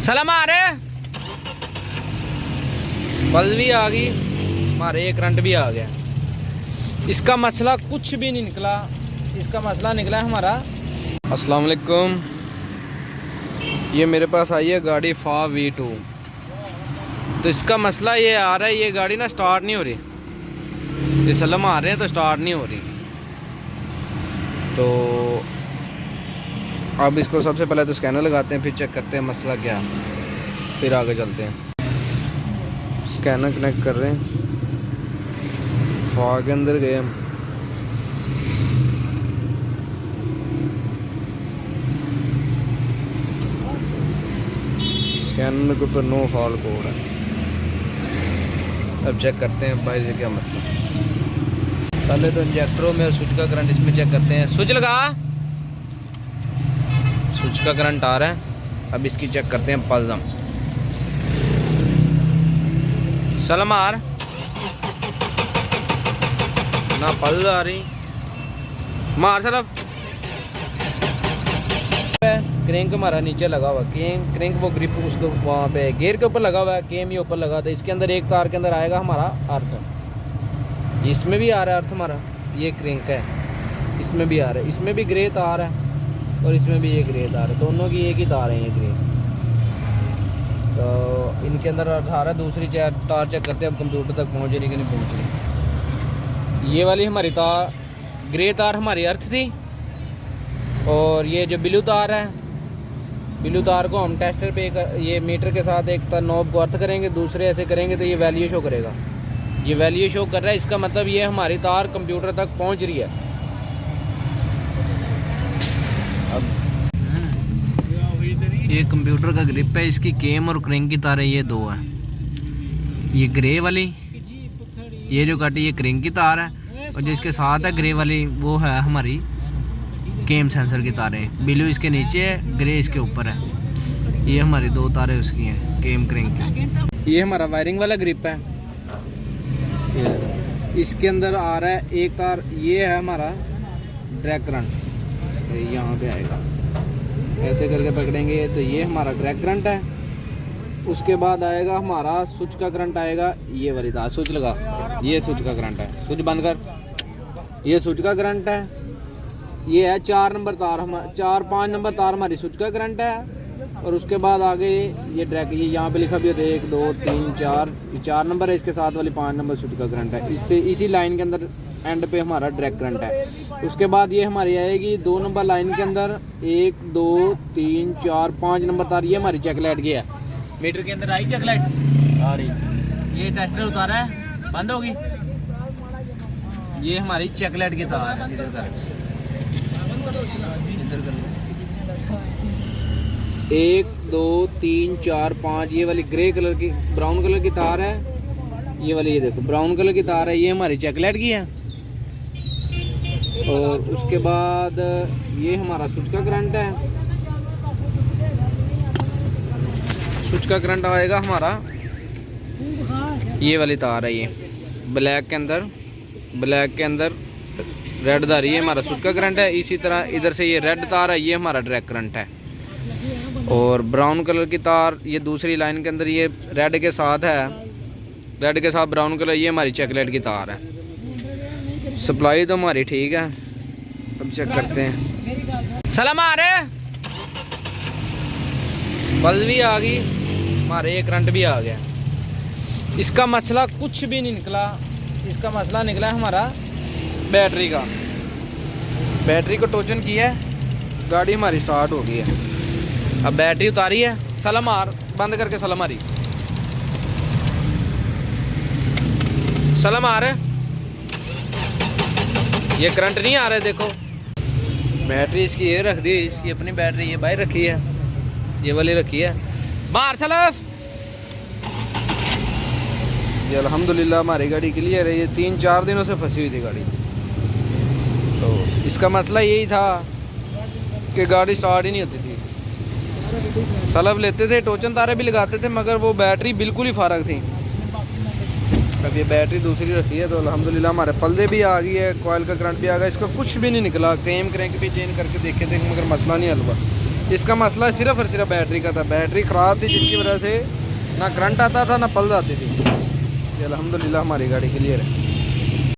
सलाम आ रहे बल्ब भी आ गई, हमारे करंट भी आ गया। इसका मसला कुछ भी नहीं निकला, इसका मसला निकला है हमारा। अस्सलाम वालेकुम, ये मेरे पास आई है गाड़ी FAW V2। तो इसका मसला ये आ रहा है, ये गाड़ी ना स्टार्ट नहीं हो रही। ये सलम आ रहे हैं तो स्टार्ट नहीं हो रही। तो अब इसको सबसे पहले तो स्कैनर लगाते हैं, फिर चेक करते हैं मसला क्या है, फिर आगे चलते हैं। स्कैनर कनेक्ट कर रहे हैं, FAW के अंदर गए हम। स्कैनर के ऊपर नो फॉल्ट कोड है। अब चेक करते हैं भाई से क्या मसला। पहले तो इंजेक्टरों में स्विच का करंट इसमें चेक करते हैं। स्विच लगा, स्विच का करंट आ रहा है। अब इसकी चेक करते हैं पल्स। सलमार ना पल्स आ रही, मार सलफ। क्रेंक हमारा नीचे लगा हुआ, क्रेंक वो ग्रिप उसको वहाँ पे गियर के ऊपर लगा हुआ है, केम ये ऊपर लगा था। इसके अंदर एक तार के अंदर आएगा हमारा अर्थ, इसमें भी आ रहा है अर्थ हमारा। ये क्रेंक है, इसमें भी आ रहा है, इसमें भी ग्रे तार है और इसमें भी ये ग्रे तार है। दोनों की एक ही तार है ये ग्रे। तो इनके अंदर अर्थ आ रहा है। दूसरी तार चेक करते हैं अब कंप्यूटर तक पहुँच रही कि नहीं पहुँच रही। ये वाली हमारी तार ग्रे तार हमारी अर्थ थी, और ये जो ब्लू तार है, ब्लू तार को हम टेस्टर पे ये मीटर के साथ एक नॉब को अर्थ करेंगे, दूसरे ऐसे करेंगे तो ये वैल्यू शो करेगा। ये वैल्यू शो कर रहा है, इसका मतलब ये हमारी तार कंप्यूटर तक पहुंच रही है। अब ये कंप्यूटर का ग्रिप है, इसकी केम और क्रेंक की तारें ये दो है। ये ग्रे वाली, ये जो कटी ये क्रेंक की तार है, और जिसके साथ है ग्रे वाली वो है हमारी केम सेंसर की तारें। ब्लू इसके नीचे है, ग्रे इसके ऊपर है। ये हमारी दो तारें उसकी हैं केम क्रेंक की। ये हमारा वायरिंग वाला ग्रिप है। इसके अंदर आ रहा है एक तार, ये है हमारा ड्रैग करंट, यहाँ पे आएगा। ऐसे करके पकड़ेंगे तो ये हमारा ड्रैग करंट है। उसके बाद आएगा हमारा स्विच का करंट आएगा। ये वाली तार स्विच लगा, ये स्विच का करंट है। स्विच बंद कर, ये स्विच का करंट है। ये है 4 नंबर तार, 4-5 नंबर तार हमारी स्विच का करंट है। और उसके बाद आगे ये ड्रैग, ये यहाँ पे लिखा भी होता है 1 2 3 4, 4 नंबर है। इसके साथ वाली 5 नंबर स्विच का करंट है। इससे इसी लाइन के अंदर एंड पे हमारा ड्रैग करंट है। उसके बाद ये हमारी आएगी 2 नंबर लाइन के अंदर 1 2 3 4 5 नंबर तार। ये हमारी चेक लाइट की है। मीटर के अंदर आई चेक लाइट आ रही। ये टेस्टर उतारा है, बंद होगी। ये हमारी चेक लाइट की तार है। इधर कर 1 2 3 4 5, ये वाली ग्रे कलर की ब्राउन कलर की तार है। ये वाली ये देखो ब्राउन कलर की तार है, ये हमारी चेक लाइट की है। और उसके बाद ये हमारा स्विच का करंट है। स्विच का करंट आएगा हमारा, ये वाली तार है। ये ब्लैक के अंदर रेड तार, ये हमारा स्विच का करंट है। इसी तरह इधर से ये रेड तार है, ये हमारा ड्रैग करंट है। और ब्राउन कलर की तार ये दूसरी लाइन के अंदर, ये रेड के साथ है, रेड के साथ ब्राउन कलर, ये हमारी चेक लाइट की तार है। सप्लाई तो हमारी ठीक है। अब चेक करते हैं। सलाम आ रहे बल्ब भी आ गई, हमारे करंट भी आ गया। इसका मसला कुछ भी नहीं निकला, इसका मसला निकला है हमारा बैटरी का। बैटरी को टोचन किया है, गाड़ी हमारी स्टार्ट हो गई है। अब बैटरी उतारी है, सलम मार, बंद करके सलम मारी। सलम आ रहा है, ये करंट नहीं आ रहा है। देखो बैटरी इसकी ये रख दी, इसकी अपनी बैटरी ये बाहर रखी है, ये वाली रखी है। मार सलफ। ये अल्हम्दुलिल्लाह हमारी गाड़ी क्लियर है। ये 3-4 दिनों से फंसी हुई थी गाड़ी। तो इसका मसला यही था कि गाड़ी स्टार्ट ही नहीं होती थी। सलब लेते थे, टोचन तारे भी लगाते थे, मगर वो बैटरी बिल्कुल ही फारग थी। अब ये बैटरी दूसरी रखी है तो अल्हम्दुलिल्लाह हमारे पर्दे भी आ गई है, कॉइल का करंट भी आ गया। इसका कुछ भी नहीं निकला, क्रेम क्रैंक भी चेंज करके देखे थे मगर मसला नहीं हल हुआ। इसका मसला सिर्फ और सिर्फ बैटरी का था। बैटरी ख़राब थी जिसकी वजह से ना करंट आता था ना पल्स आती थी। ये अल्हम्दुलिल्लाह हमारी गाड़ी क्लियर है।